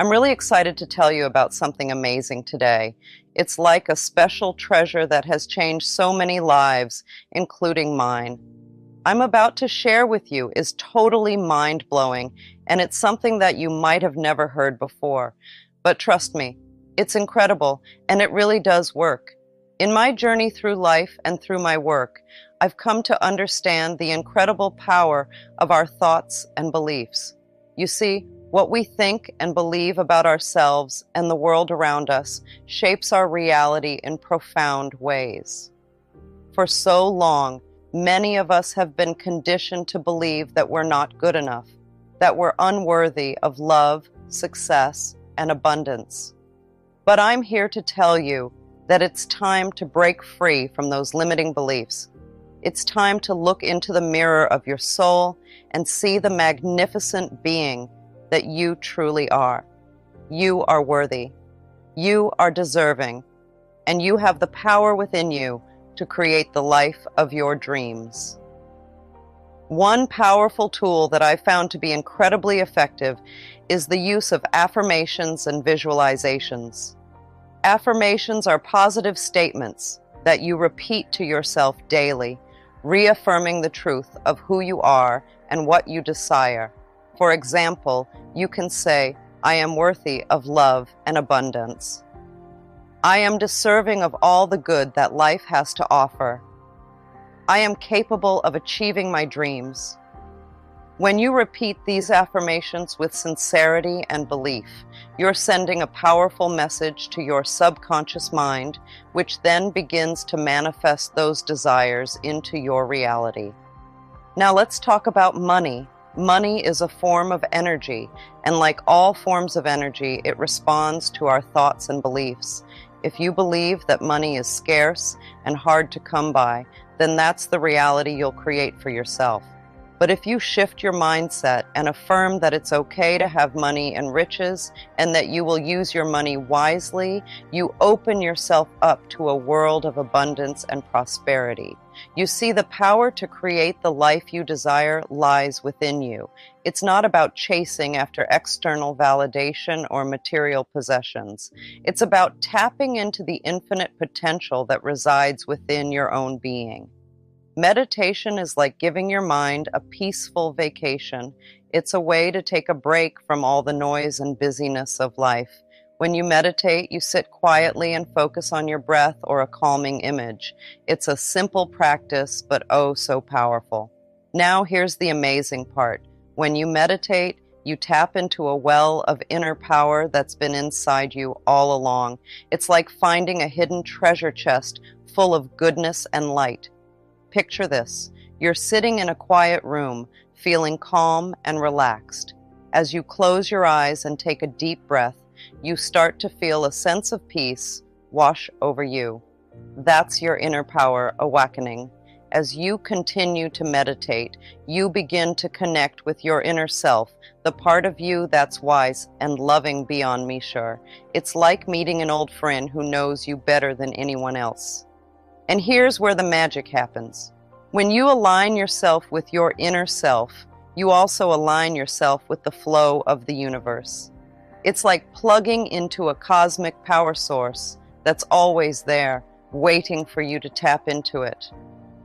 I'm really excited to tell you about something amazing today. It's like a special treasure that has changed so many lives, including mine. I'm about to share with you is totally mind-blowing, and it's something that you might have never heard before. But trust me, it's incredible, and it really does work. In my journey through life and through my work, I've come to understand the incredible power of our thoughts and beliefs. You see, what we think and believe about ourselves and the world around us shapes our reality in profound ways. For so long, many of us have been conditioned to believe that we're not good enough, that we're unworthy of love, success, and abundance. But I'm here to tell you that it's time to break free from those limiting beliefs. It's time to look into the mirror of your soul and see the magnificent being that you truly are. You are worthy. You are deserving. And you have the power within you to create the life of your dreams. One powerful tool that I found to be incredibly effective is the use of affirmations and visualizations. Affirmations are positive statements that you repeat to yourself daily, reaffirming the truth of who you are and what you desire. For example, you can say, I am worthy of love and abundance. I am deserving of all the good that life has to offer. I am capable of achieving my dreams. When you repeat these affirmations with sincerity and belief, you're sending a powerful message to your subconscious mind, which then begins to manifest those desires into your reality. Now let's talk about money. Money is a form of energy, and like all forms of energy, it responds to our thoughts and beliefs. If you believe that money is scarce and hard to come by, then that's the reality you'll create for yourself. But if you shift your mindset and affirm that it's okay to have money and riches and that you will use your money wisely, you open yourself up to a world of abundance and prosperity. You see, the power to create the life you desire lies within you. It's not about chasing after external validation or material possessions. It's about tapping into the infinite potential that resides within your own being. Meditation is like giving your mind a peaceful vacation. It's a way to take a break from all the noise and busyness of life. When you meditate, you sit quietly and focus on your breath or a calming image. It's a simple practice, but oh so powerful. Now here's the amazing part. When you meditate, you tap into a well of inner power that's been inside you all along. It's like finding a hidden treasure chest full of goodness and light. Picture this. You're sitting in a quiet room, feeling calm and relaxed. As you close your eyes and take a deep breath, you start to feel a sense of peace wash over you. That's your inner power awakening. As you continue to meditate, you begin to connect with your inner self, the part of you that's wise and loving beyond measure. It's like meeting an old friend who knows you better than anyone else. And here's where the magic happens. When you align yourself with your inner self, you also align yourself with the flow of the universe. It's like plugging into a cosmic power source that's always there, waiting for you to tap into it.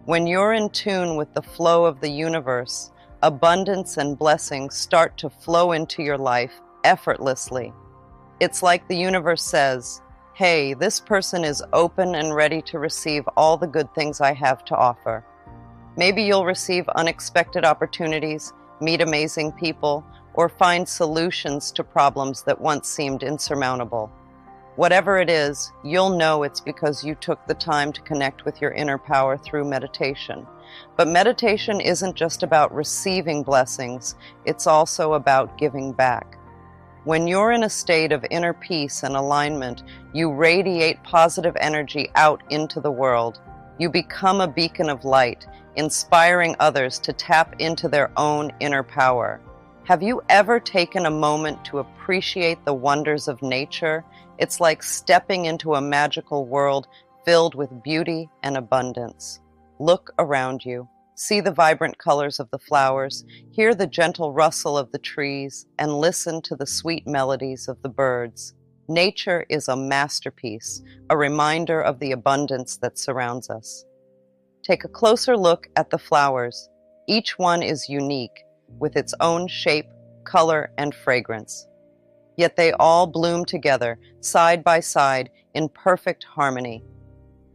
When you're in tune with the flow of the universe, abundance and blessings start to flow into your life effortlessly. It's like the universe says, hey, this person is open and ready to receive all the good things I have to offer. Maybe you'll receive unexpected opportunities, meet amazing people, or find solutions to problems that once seemed insurmountable. Whatever it is, you'll know it's because you took the time to connect with your inner power through meditation. But meditation isn't just about receiving blessings, it's also about giving back. When you're in a state of inner peace and alignment, you radiate positive energy out into the world. You become a beacon of light, inspiring others to tap into their own inner power. Have you ever taken a moment to appreciate the wonders of nature? It's like stepping into a magical world filled with beauty and abundance. Look around you. See the vibrant colors of the flowers, hear the gentle rustle of the trees, and listen to the sweet melodies of the birds. Nature is a masterpiece, a reminder of the abundance that surrounds us. Take a closer look at the flowers. Each one is unique, with its own shape, color, and fragrance. Yet they all bloom together, side by side, in perfect harmony.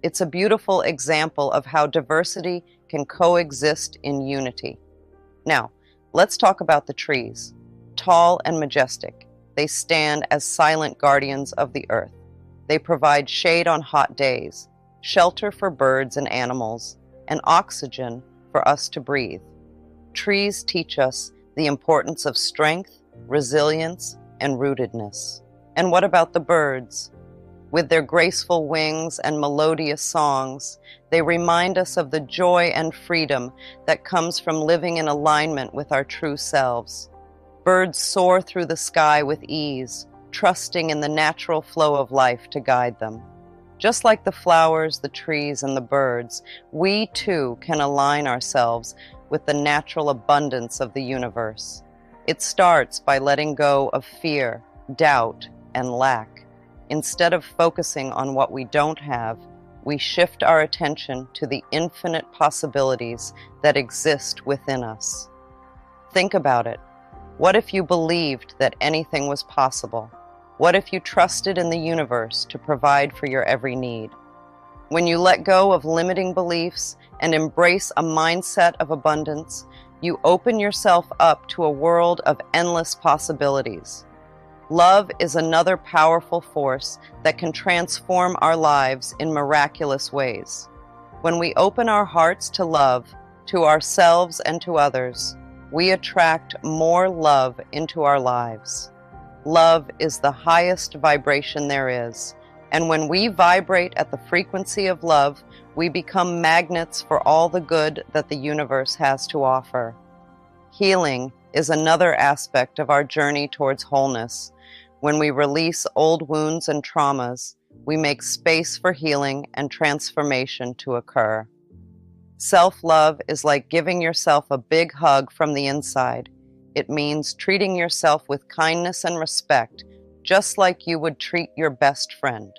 It's a beautiful example of how diversity can coexist in unity. Now, let's talk about the trees. Tall and majestic, they stand as silent guardians of the earth. They provide shade on hot days, shelter for birds and animals, and oxygen for us to breathe. Trees teach us the importance of strength, resilience, and rootedness. And what about the birds? With their graceful wings and melodious songs, they remind us of the joy and freedom that comes from living in alignment with our true selves. Birds soar through the sky with ease, trusting in the natural flow of life to guide them. Just like the flowers, the trees, and the birds, we too can align ourselves with the natural abundance of the universe. It starts by letting go of fear, doubt, and lack. Instead of focusing on what we don't have, we shift our attention to the infinite possibilities that exist within us. Think about it. What if you believed that anything was possible? What if you trusted in the universe to provide for your every need? When you let go of limiting beliefs and embrace a mindset of abundance, you open yourself up to a world of endless possibilities. Love is another powerful force that can transform our lives in miraculous ways. When we open our hearts to love, to ourselves and to others, we attract more love into our lives. Love is the highest vibration there is, and when we vibrate at the frequency of love, we become magnets for all the good that the universe has to offer. Healing is another aspect of our journey towards wholeness. When we release old wounds and traumas, we make space for healing and transformation to occur. Self-love is like giving yourself a big hug from the inside. It means treating yourself with kindness and respect, just like you would treat your best friend.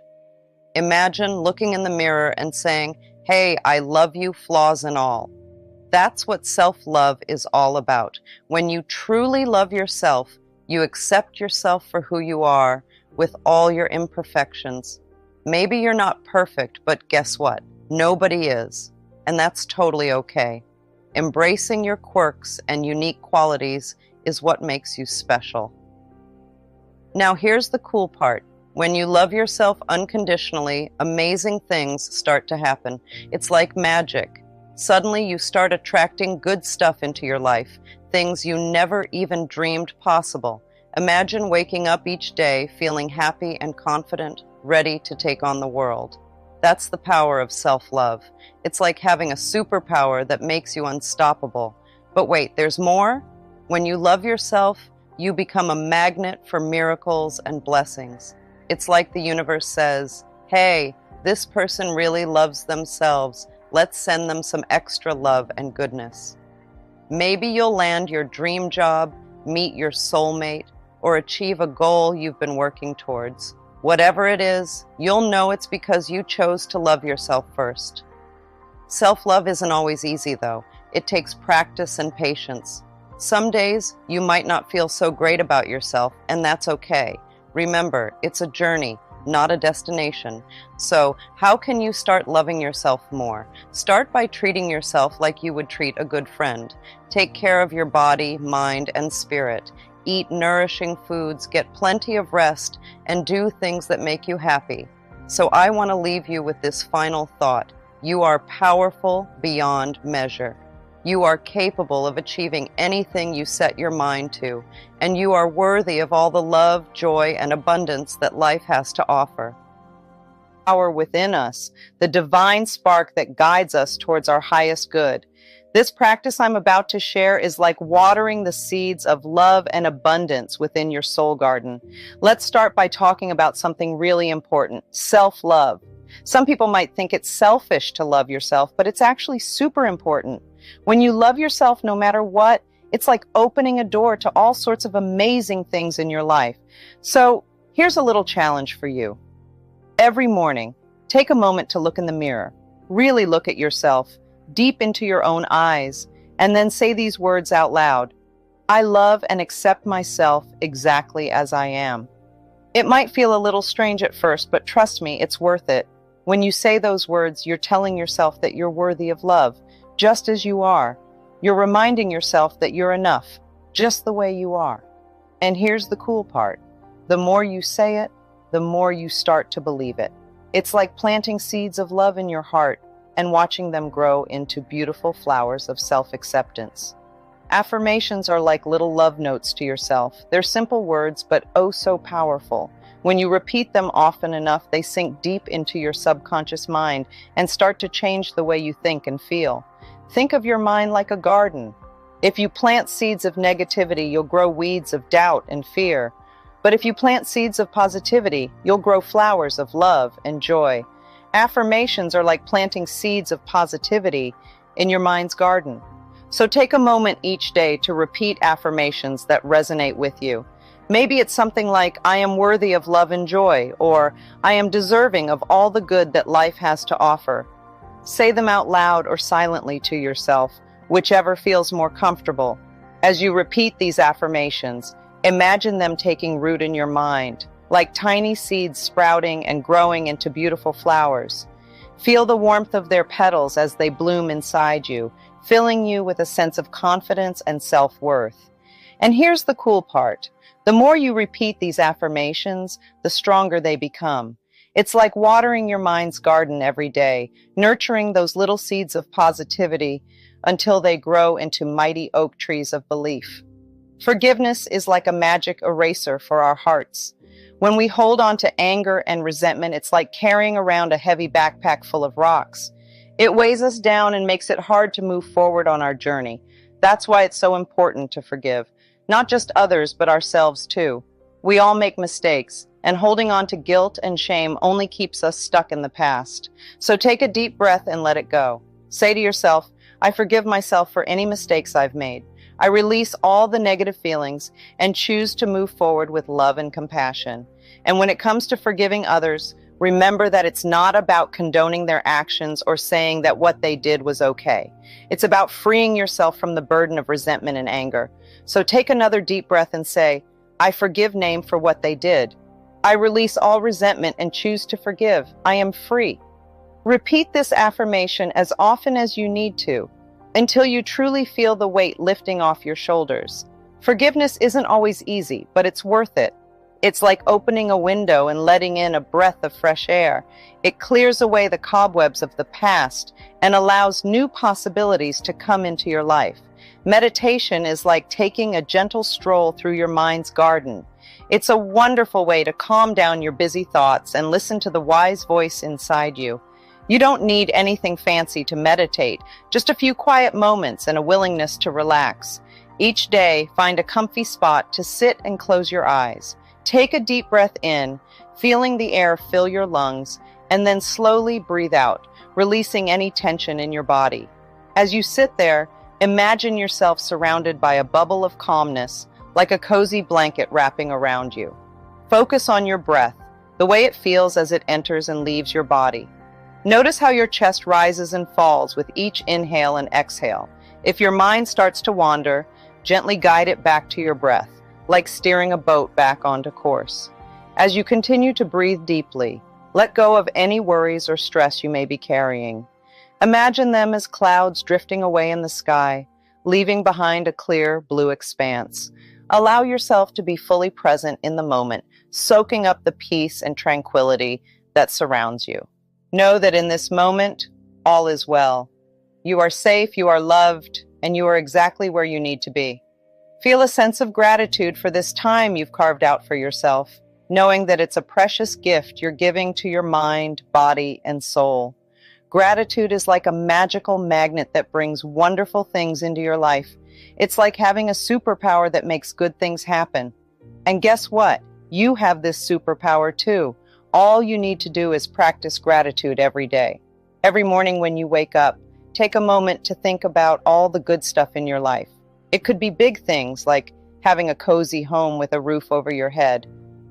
Imagine looking in the mirror and saying, "Hey, I love you, flaws and all." That's what self-love is all about. When you truly love yourself, you accept yourself for who you are, with all your imperfections. Maybe you're not perfect, but guess what? Nobody is, and that's totally okay. Embracing your quirks and unique qualities is what makes you special. Now here's the cool part. When you love yourself unconditionally, amazing things start to happen. It's like magic. Suddenly you start attracting good stuff into your life, things you never even dreamed possible. Imagine waking up each day feeling happy and confident, ready to take on the world. That's the power of self-love. It's like having a superpower that makes you unstoppable. But wait, there's more? When you love yourself, you become a magnet for miracles and blessings. It's like the universe says, "Hey, this person really loves themselves. Let's send them some extra love and goodness." Maybe you'll land your dream job, meet your soulmate, or achieve a goal you've been working towards. Whatever it is, you'll know it's because you chose to love yourself first. Self-love isn't always easy, though. It takes practice and patience. Some days, you might not feel so great about yourself, and that's okay. Remember, it's a journey, not a destination. So, how can you start loving yourself more? Start by treating yourself like you would treat a good friend. Take care of your body, mind, and spirit. Eat nourishing foods, get plenty of rest, and do things that make you happy. So I want to leave you with this final thought. You are powerful beyond measure. You are capable of achieving anything you set your mind to, and you are worthy of all the love, joy, and abundance that life has to offer. Power within us, the divine spark that guides us towards our highest good. This practice I'm about to share is like watering the seeds of love and abundance within your soul garden. Let's start by talking about something really important, self-love. Some people might think it's selfish to love yourself, but it's actually super important. When you love yourself no matter what, it's like opening a door to all sorts of amazing things in your life. So here's a little challenge for you. Every morning, take a moment to look in the mirror. Really look at yourself, deep into your own eyes, and then say these words out loud. I love and accept myself exactly as I am. It might feel a little strange at first, but trust me, it's worth it. When you say those words, you're telling yourself that you're worthy of love, just as you are. You're reminding yourself that you're enough, just the way you are. And here's the cool part. The more you say it, the more you start to believe it. It's like planting seeds of love in your heart and watching them grow into beautiful flowers of self-acceptance. Affirmations are like little love notes to yourself. They're simple words, but oh so powerful. When you repeat them often enough, they sink deep into your subconscious mind and start to change the way you think and feel. Think of your mind like a garden. If you plant seeds of negativity, you'll grow weeds of doubt and fear. But if you plant seeds of positivity, you'll grow flowers of love and joy. Affirmations are like planting seeds of positivity in your mind's garden. So take a moment each day to repeat affirmations that resonate with you. Maybe it's something like, I am worthy of love and joy, or I am deserving of all the good that life has to offer. Say them out loud or silently to yourself, whichever feels more comfortable. As you repeat these affirmations, imagine them taking root in your mind, like tiny seeds sprouting and growing into beautiful flowers. Feel the warmth of their petals as they bloom inside you, filling you with a sense of confidence and self-worth. And here's the cool part. The more you repeat these affirmations, the stronger they become. It's like watering your mind's garden every day, nurturing those little seeds of positivity until they grow into mighty oak trees of belief. Forgiveness is like a magic eraser for our hearts. When we hold on to anger and resentment, it's like carrying around a heavy backpack full of rocks. It weighs us down and makes it hard to move forward on our journey. That's why it's so important to forgive. Not just others, but ourselves too. We all make mistakes, and holding on to guilt and shame only keeps us stuck in the past. So take a deep breath and let it go. Say to yourself, I forgive myself for any mistakes I've made. I release all the negative feelings and choose to move forward with love and compassion. And when it comes to forgiving others, remember that it's not about condoning their actions or saying that what they did was okay. It's about freeing yourself from the burden of resentment and anger. So take another deep breath and say, I forgive Name for what they did. I release all resentment and choose to forgive. I am free. Repeat this affirmation as often as you need to, until you truly feel the weight lifting off your shoulders. Forgiveness isn't always easy, but it's worth it. It's like opening a window and letting in a breath of fresh air. It clears away the cobwebs of the past and allows new possibilities to come into your life. Meditation is like taking a gentle stroll through your mind's garden. It's a wonderful way to calm down your busy thoughts and listen to the wise voice inside you. You don't need anything fancy to meditate, just a few quiet moments and a willingness to relax. Each day, find a comfy spot to sit and close your eyes. Take a deep breath in, feeling the air fill your lungs, and then slowly breathe out, releasing any tension in your body. As you sit there, imagine yourself surrounded by a bubble of calmness, like a cozy blanket wrapping around you. Focus on your breath, the way it feels as it enters and leaves your body. Notice how your chest rises and falls with each inhale and exhale. If your mind starts to wander, gently guide it back to your breath, like steering a boat back onto course. As you continue to breathe deeply, let go of any worries or stress you may be carrying. Imagine them as clouds drifting away in the sky, leaving behind a clear blue expanse. Allow yourself to be fully present in the moment, soaking up the peace and tranquility that surrounds you. Know that in this moment, all is well. You are safe, you are loved, and you are exactly where you need to be. Feel a sense of gratitude for this time you've carved out for yourself, knowing that it's a precious gift you're giving to your mind, body, and soul. Gratitude is like a magical magnet that brings wonderful things into your life. It's like having a superpower that makes good things happen. And guess what? You have this superpower too. All you need to do is practice gratitude every day. Every morning when you wake up, take a moment to think about all the good stuff in your life. It could be big things like having a cozy home with a roof over your head,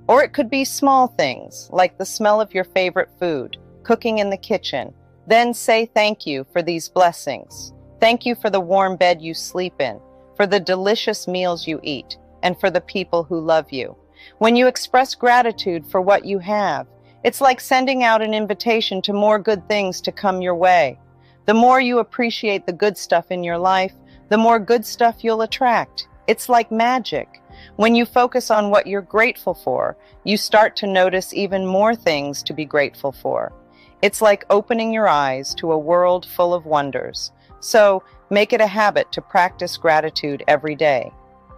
or it could be small things like the smell of your favorite food, cooking in the kitchen. Then say thank you for these blessings. Thank you for the warm bed you sleep in, for the delicious meals you eat, and for the people who love you. When you express gratitude for what you have, it's like sending out an invitation to more good things to come your way. The more you appreciate the good stuff in your life, the more good stuff you'll attract. It's like magic. When you focus on what you're grateful for, you start to notice even more things to be grateful for. It's like opening your eyes to a world full of wonders. So make it a habit to practice gratitude every day.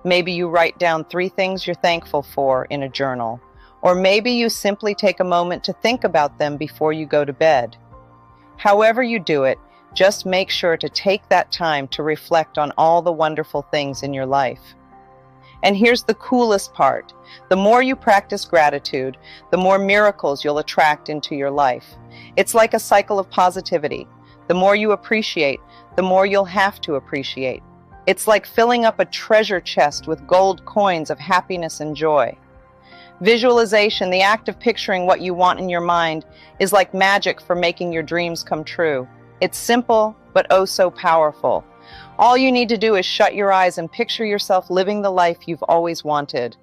Maybe you write down 3 things you're thankful for in a journal, or maybe you simply take a moment to think about them before you go to bed. However you do it, just make sure to take that time to reflect on all the wonderful things in your life. And here's the coolest part. The more you practice gratitude, the more miracles you'll attract into your life. It's like a cycle of positivity. The more you appreciate, the more you'll have to appreciate. It's like filling up a treasure chest with gold coins of happiness and joy. Visualization, the act of picturing what you want in your mind, is like magic for making your dreams come true. It's simple, but oh so powerful. All you need to do is shut your eyes and picture yourself living the life you've always wanted.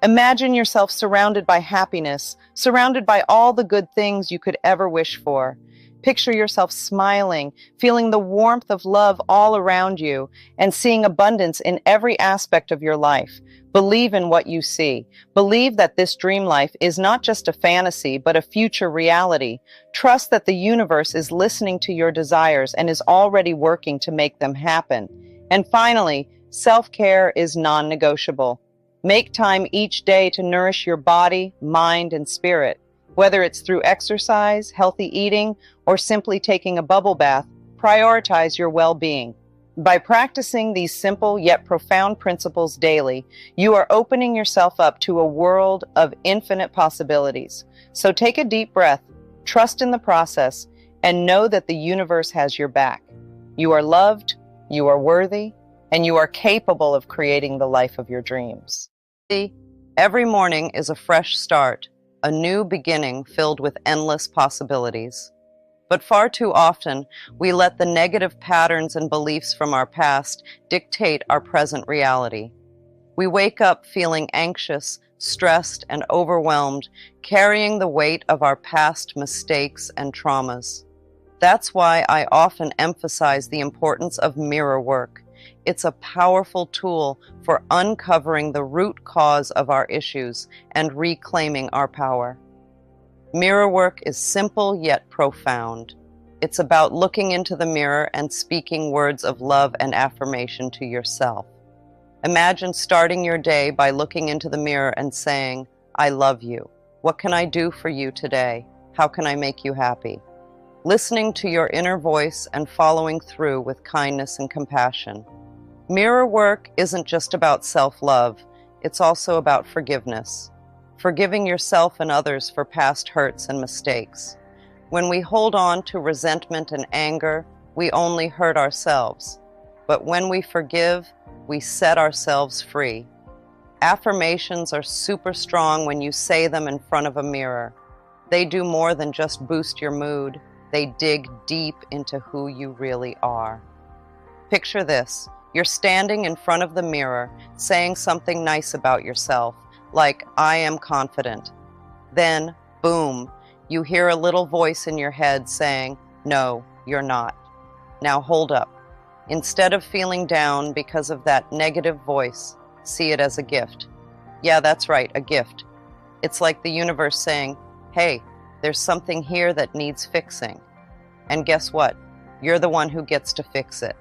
Imagine yourself surrounded by happiness, surrounded by all the good things you could ever wish for. Picture yourself smiling, feeling the warmth of love all around you, and seeing abundance in every aspect of your life. Believe in what you see. Believe that this dream life is not just a fantasy, but a future reality. Trust that the universe is listening to your desires and is already working to make them happen. And finally, self-care is non-negotiable. Make time each day to nourish your body, mind, and spirit. Whether it's through exercise, healthy eating, or simply taking a bubble bath, prioritize your well-being. By practicing these simple yet profound principles daily, you are opening yourself up to a world of infinite possibilities. So take a deep breath, trust in the process, and know that the universe has your back. You are loved, you are worthy, and you are capable of creating the life of your dreams. See, every morning is a fresh start, a new beginning filled with endless possibilities. But far too often, we let the negative patterns and beliefs from our past dictate our present reality. We wake up feeling anxious, stressed, and overwhelmed, carrying the weight of our past mistakes and traumas. That's why I often emphasize the importance of mirror work. It's a powerful tool for uncovering the root cause of our issues and reclaiming our power. Mirror work is simple yet profound. It's about looking into the mirror and speaking words of love and affirmation to yourself. Imagine starting your day by looking into the mirror and saying, "I love you. What can I do for you today? How can I make you happy?" Listening to your inner voice and following through with kindness and compassion. Mirror work isn't just about self-love, it's also about forgiveness. Forgiving yourself and others for past hurts and mistakes. When we hold on to resentment and anger, we only hurt ourselves. But when we forgive, we set ourselves free. Affirmations are super strong when you say them in front of a mirror. They do more than just boost your mood. They dig deep into who you really are. Picture this. You're standing in front of the mirror, saying something nice about yourself, like, "I am confident." Then, boom, you hear a little voice in your head saying, "No, you're not." Now hold up. Instead of feeling down because of that negative voice, see it as a gift. Yeah, that's right, a gift. It's like the universe saying, "Hey, there's something here that needs fixing." And guess what? You're the one who gets to fix it.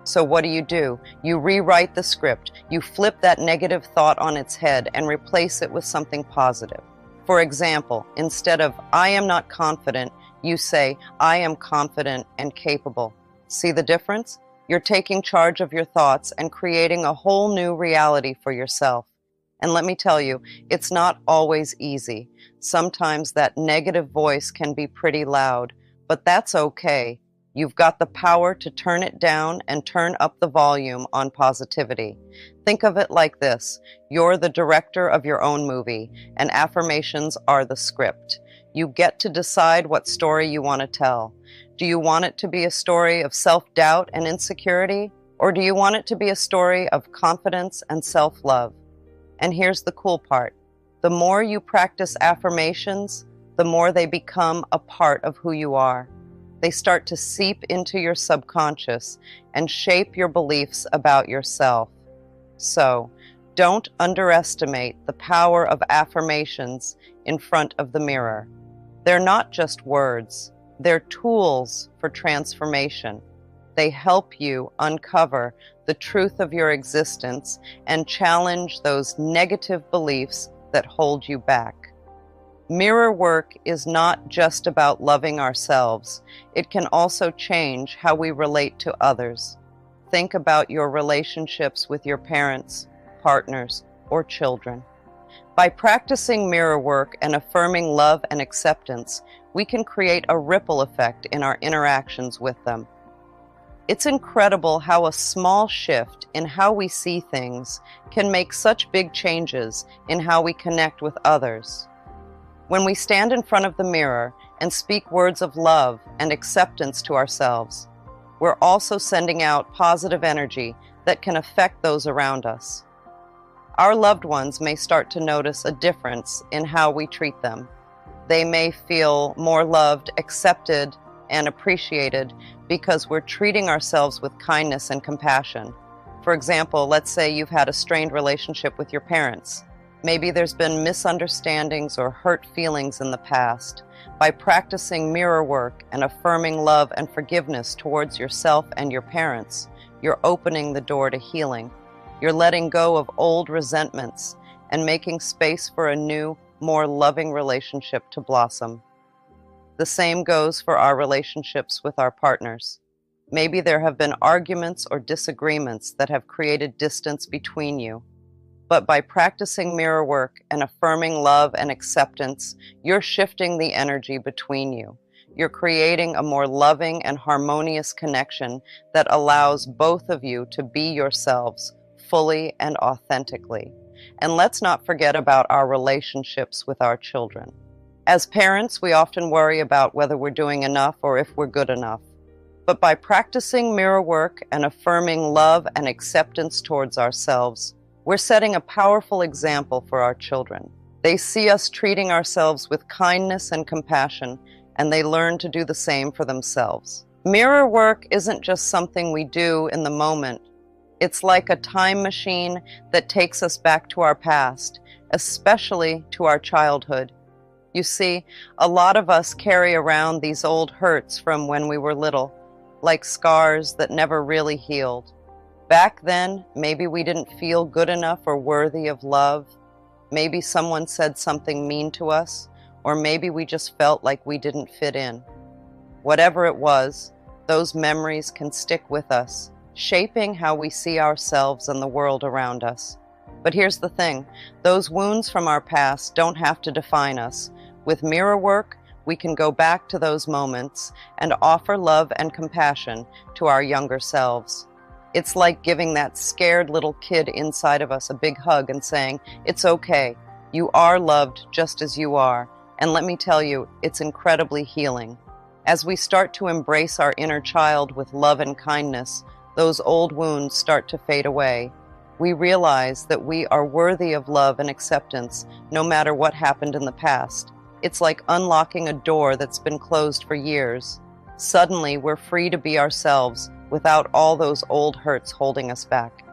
So what do? You rewrite the script. You flip that negative thought on its head and replace it with something positive. For example, instead of "I am not confident," you say, "I am confident and capable." See the difference? You're taking charge of your thoughts and creating a whole new reality for yourself. And let me tell you, it's not always easy. Sometimes that negative voice can be pretty loud, but that's okay. You've got the power to turn it down and turn up the volume on positivity. Think of it like this: you're the director of your own movie, and affirmations are the script. You get to decide what story you want to tell. Do you want it to be a story of self-doubt and insecurity, or do you want it to be a story of confidence and self-love? And here's the cool part: the more you practice affirmations, the more they become a part of who you are. They start to seep into your subconscious and shape your beliefs about yourself. So, don't underestimate the power of affirmations in front of the mirror. They're not just words, they're tools for transformation. They help you uncover the truth of your existence and challenge those negative beliefs that hold you back. Mirror work is not just about loving ourselves. It can also change how we relate to others. Think about your relationships with your parents, partners, or children. By practicing mirror work and affirming love and acceptance, we can create a ripple effect in our interactions with them. It's incredible how a small shift in how we see things can make such big changes in how we connect with others. When we stand in front of the mirror and speak words of love and acceptance to ourselves, we're also sending out positive energy that can affect those around us. Our loved ones may start to notice a difference in how we treat them. They may feel more loved, accepted, and appreciated because we're treating ourselves with kindness and compassion. For example, let's say you've had a strained relationship with your parents. Maybe there's been misunderstandings or hurt feelings in the past. By practicing mirror work and affirming love and forgiveness towards yourself and your parents, you're opening the door to healing. You're letting go of old resentments and making space for a new, more loving relationship to blossom. The same goes for our relationships with our partners. Maybe there have been arguments or disagreements that have created distance between you. But by practicing mirror work and affirming love and acceptance, you're shifting the energy between you. You're creating a more loving and harmonious connection that allows both of you to be yourselves fully and authentically. And let's not forget about our relationships with our children. As parents, we often worry about whether we're doing enough or if we're good enough. But by practicing mirror work and affirming love and acceptance towards ourselves, we're setting a powerful example for our children. They see us treating ourselves with kindness and compassion, and they learn to do the same for themselves. Mirror work isn't just something we do in the moment. It's like a time machine that takes us back to our past, especially to our childhood. You see, a lot of us carry around these old hurts from when we were little, like scars that never really healed. Back then, maybe we didn't feel good enough or worthy of love. Maybe someone said something mean to us, or maybe we just felt like we didn't fit in. Whatever it was, those memories can stick with us, shaping how we see ourselves and the world around us. But here's the thing: those wounds from our past don't have to define us. With mirror work, we can go back to those moments and offer love and compassion to our younger selves. It's like giving that scared little kid inside of us a big hug and saying, "It's okay. You are loved just as you are." And let me tell you, it's incredibly healing. As we start to embrace our inner child with love and kindness, those old wounds start to fade away. We realize that we are worthy of love and acceptance no matter what happened in the past. It's like unlocking a door that's been closed for years. Suddenly, we're free to be ourselves without all those old hurts holding us back.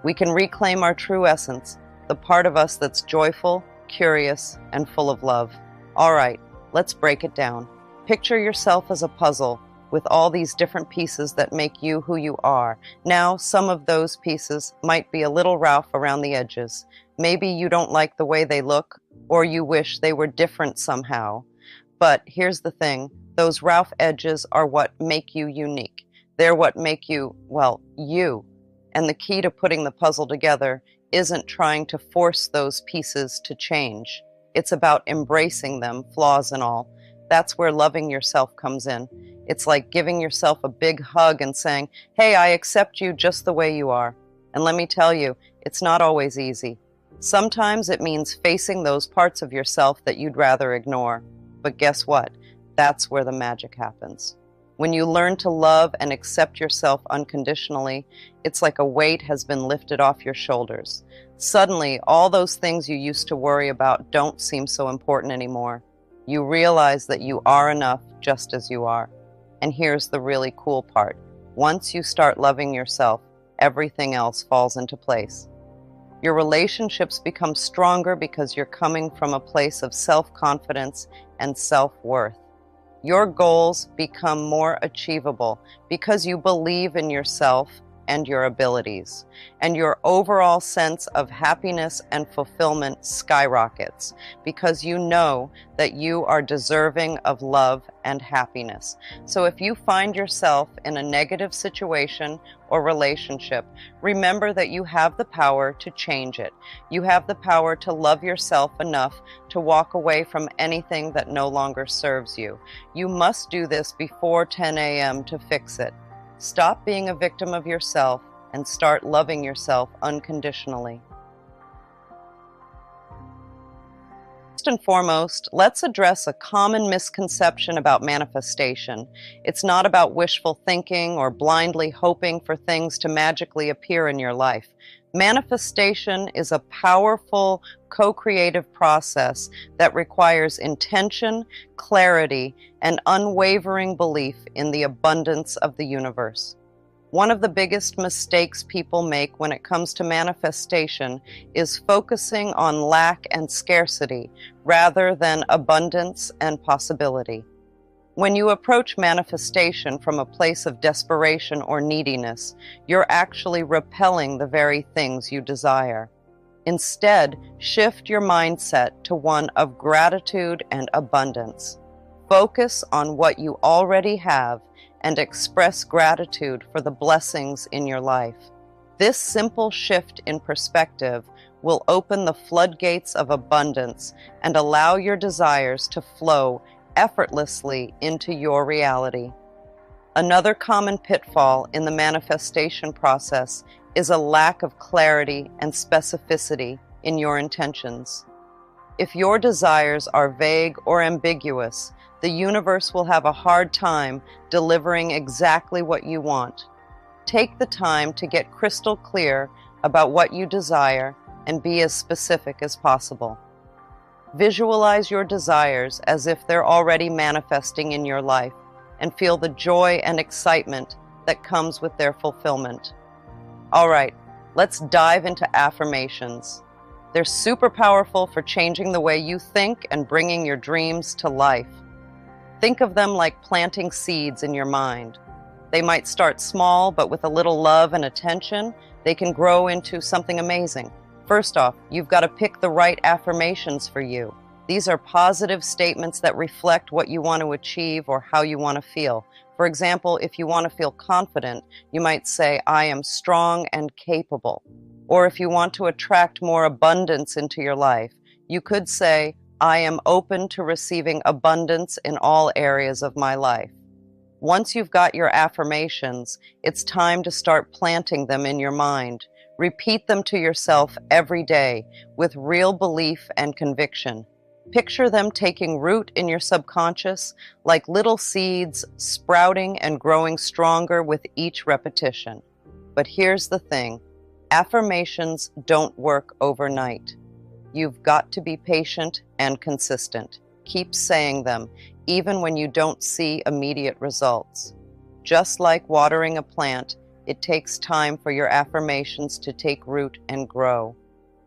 We can reclaim our true essence, the part of us that's joyful, curious, and full of love. All right, let's break it down. Picture yourself as a puzzle with all these different pieces that make you who you are. Now, some of those pieces might be a little rough around the edges. Maybe you don't like the way they look, or you wish they were different somehow. But here's the thing: those rough edges are what make you unique. They're what make you, well, you. And the key to putting the puzzle together isn't trying to force those pieces to change. It's about embracing them, flaws and all. That's where loving yourself comes in. It's like giving yourself a big hug and saying, "Hey, I accept you just the way you are." And let me tell you, it's not always easy. Sometimes it means facing those parts of yourself that you'd rather ignore. But guess what? That's where the magic happens. When you learn to love and accept yourself unconditionally, it's like a weight has been lifted off your shoulders. Suddenly, all those things you used to worry about don't seem so important anymore. You realize that you are enough just as you are. And here's the really cool part. Once you start loving yourself, everything else falls into place. Your relationships become stronger because you're coming from a place of self-confidence and self-worth. Your goals become more achievable because you believe in yourself and your abilities, and your overall sense of happiness and fulfillment skyrockets because you know that you are deserving of love and happiness. So if you find yourself in a negative situation or relationship, remember that you have the power to change it. You have the power to love yourself enough to walk away from anything that no longer serves you. You must do this before 10 a.m. to fix it. Stop being a victim of yourself and start loving yourself unconditionally. First and foremost, let's address a common misconception about manifestation. It's not about wishful thinking or blindly hoping for things to magically appear in your life. Manifestation is a powerful, co-creative process that requires intention, clarity, and unwavering belief in the abundance of the universe. One of the biggest mistakes people make when it comes to manifestation is focusing on lack and scarcity rather than abundance and possibility. When you approach manifestation from a place of desperation or neediness, you're actually repelling the very things you desire. Instead, shift your mindset to one of gratitude and abundance. Focus on what you already have and express gratitude for the blessings in your life. This simple shift in perspective will open the floodgates of abundance and allow your desires to flow effortlessly into your reality. Another common pitfall in the manifestation process is a lack of clarity and specificity in your intentions. If your desires are vague or ambiguous, the universe will have a hard time delivering exactly what you want. Take the time to get crystal clear about what you desire and be as specific as possible. Visualize your desires as if they're already manifesting in your life and feel the joy and excitement that comes with their fulfillment. All right, let's dive into affirmations. They're super powerful for changing the way you think and bringing your dreams to life. Think of them like planting seeds in your mind. They might start small, but with a little love and attention, they can grow into something amazing. First off, you've got to pick the right affirmations for you. These are positive statements that reflect what you want to achieve or how you want to feel. For example, if you want to feel confident, you might say, "I am strong and capable." Or if you want to attract more abundance into your life, you could say, "I am open to receiving abundance in all areas of my life." Once you've got your affirmations, it's time to start planting them in your mind. Repeat them to yourself every day with real belief and conviction. Picture them taking root in your subconscious like little seeds, sprouting and growing stronger with each repetition. But here's the thing, affirmations don't work overnight. You've got to be patient and consistent. Keep saying them, even when you don't see immediate results. Just like watering a plant, it takes time for your affirmations to take root and grow.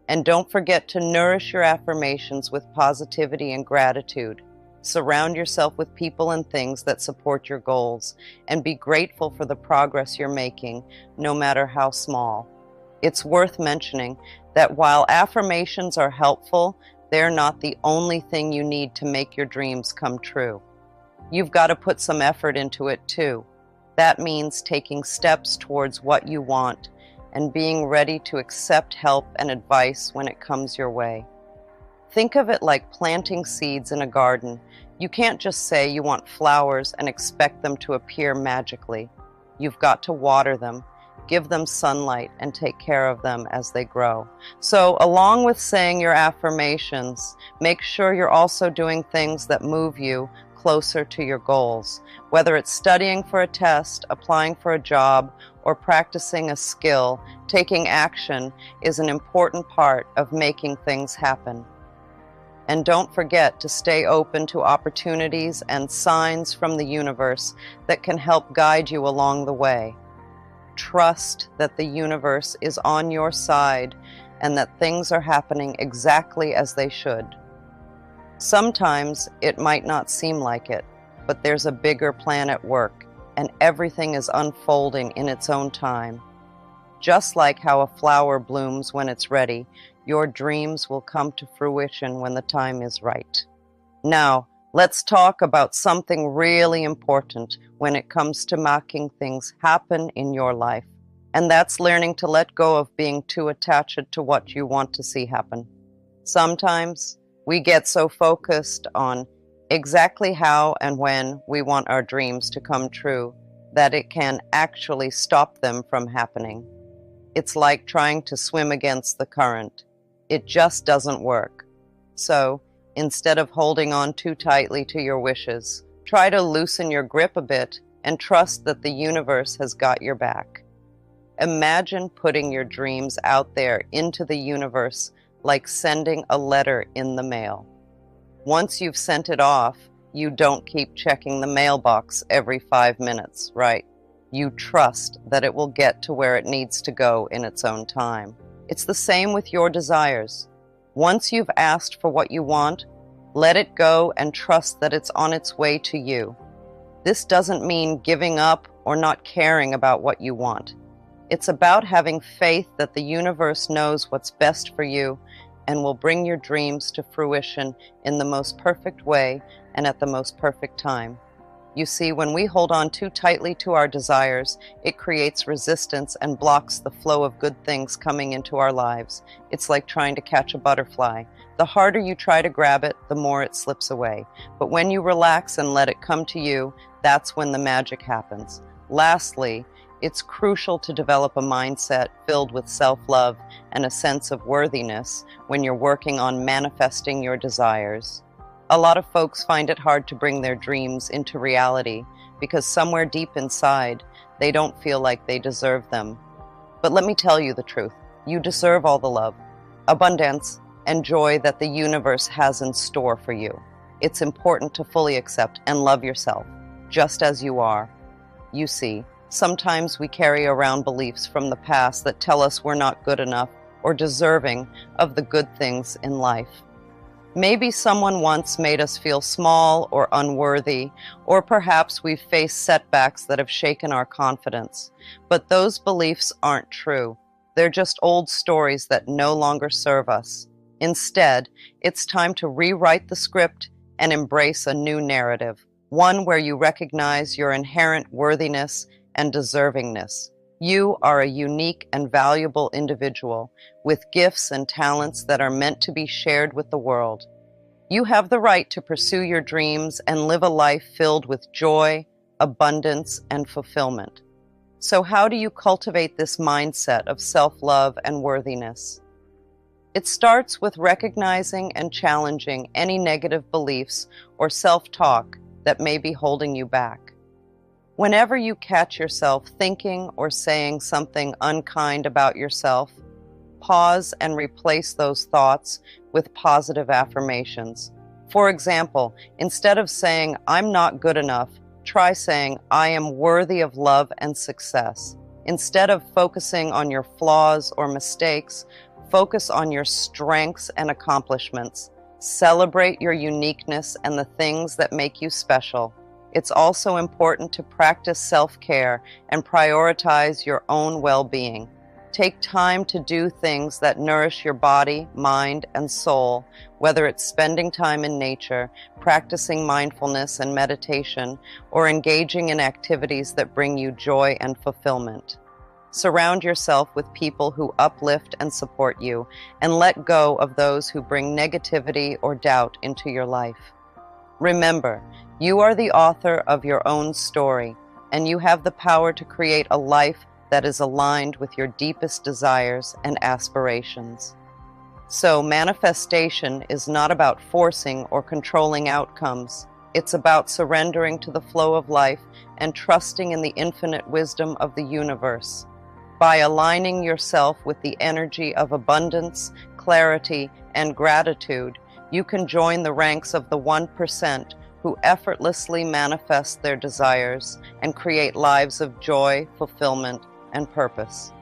And don't forget to nourish your affirmations with positivity and gratitude. Surround yourself with people and things that support your goals, and be grateful for the progress you're making, no matter how small. It's worth mentioning that while affirmations are helpful, they're not the only thing you need to make your dreams come true. You've got to put some effort into it too. That means taking steps towards what you want and being ready to accept help and advice when it comes your way. Think of it like planting seeds in a garden. You can't just say you want flowers and expect them to appear magically. You've got to water them, give them sunlight, and take care of them as they grow. So, along with saying your affirmations, make sure you're also doing things that move you closer to your goals. Whether it's studying for a test, applying for a job, or practicing a skill, taking action is an important part of making things happen. And don't forget to stay open to opportunities and signs from the universe that can help guide you along the way. Trust that the universe is on your side and that things are happening exactly as they should. Sometimes it might not seem like it, but there's a bigger plan at work, and everything is unfolding in its own time. Just like how a flower blooms when it's ready, your dreams will come to fruition when the time is right. Now, let's talk about something really important when it comes to making things happen in your life, and that's learning to let go of being too attached to what you want to see happen. Sometimes we get so focused on exactly how and when we want our dreams to come true that it can actually stop them from happening. It's like trying to swim against the current. It just doesn't work. So, instead of holding on too tightly to your wishes, try to loosen your grip a bit and trust that the universe has got your back. Imagine putting your dreams out there into the universe like sending a letter in the mail. Once you've sent it off, you don't keep checking the mailbox every 5 minutes, right? You trust that it will get to where it needs to go in its own time. It's the same with your desires. Once you've asked for what you want, let it go and trust that it's on its way to you. This doesn't mean giving up or not caring about what you want. It's about having faith that the universe knows what's best for you and will bring your dreams to fruition in the most perfect way and at the most perfect time. You see, when we hold on too tightly to our desires, it creates resistance and blocks the flow of good things coming into our lives. It's like trying to catch a butterfly. The harder you try to grab it, the more it slips away. But when you relax and let it come to you, that's when the magic happens. Lastly, it's crucial to develop a mindset filled with self-love and a sense of worthiness when you're working on manifesting your desires. A lot of folks find it hard to bring their dreams into reality because somewhere deep inside, they don't feel like they deserve them. But let me tell you the truth. You deserve all the love, abundance, and joy that the universe has in store for you. It's important to fully accept and love yourself, just as you are. You see, sometimes we carry around beliefs from the past that tell us we're not good enough or deserving of the good things in life. Maybe someone once made us feel small or unworthy, or perhaps we've faced setbacks that have shaken our confidence. But those beliefs aren't true. They're just old stories that no longer serve us. Instead, it's time to rewrite the script and embrace a new narrative, one where you recognize your inherent worthiness and deservingness. You are a unique and valuable individual with gifts and talents that are meant to be shared with the world. You have the right to pursue your dreams and live a life filled with joy, abundance, and fulfillment. So how do you cultivate this mindset of self-love and worthiness? It starts with recognizing and challenging any negative beliefs or self-talk that may be holding you back. Whenever you catch yourself thinking or saying something unkind about yourself, pause and replace those thoughts with positive affirmations. For example, instead of saying, "I'm not good enough," try saying, "I am worthy of love and success." Instead of focusing on your flaws or mistakes, focus on your strengths and accomplishments. Celebrate your uniqueness and the things that make you special. It's also important to practice self-care and prioritize your own well-being. Take time to do things that nourish your body, mind, and soul, whether it's spending time in nature, practicing mindfulness and meditation, or engaging in activities that bring you joy and fulfillment. Surround yourself with people who uplift and support you, and let go of those who bring negativity or doubt into your life. Remember, you are the author of your own story, and you have the power to create a life that is aligned with your deepest desires and aspirations. So, manifestation is not about forcing or controlling outcomes. It's about surrendering to the flow of life and trusting in the infinite wisdom of the universe. By aligning yourself with the energy of abundance, clarity, and gratitude, you can join the ranks of the 1% who effortlessly manifest their desires and create lives of joy, fulfillment, and purpose.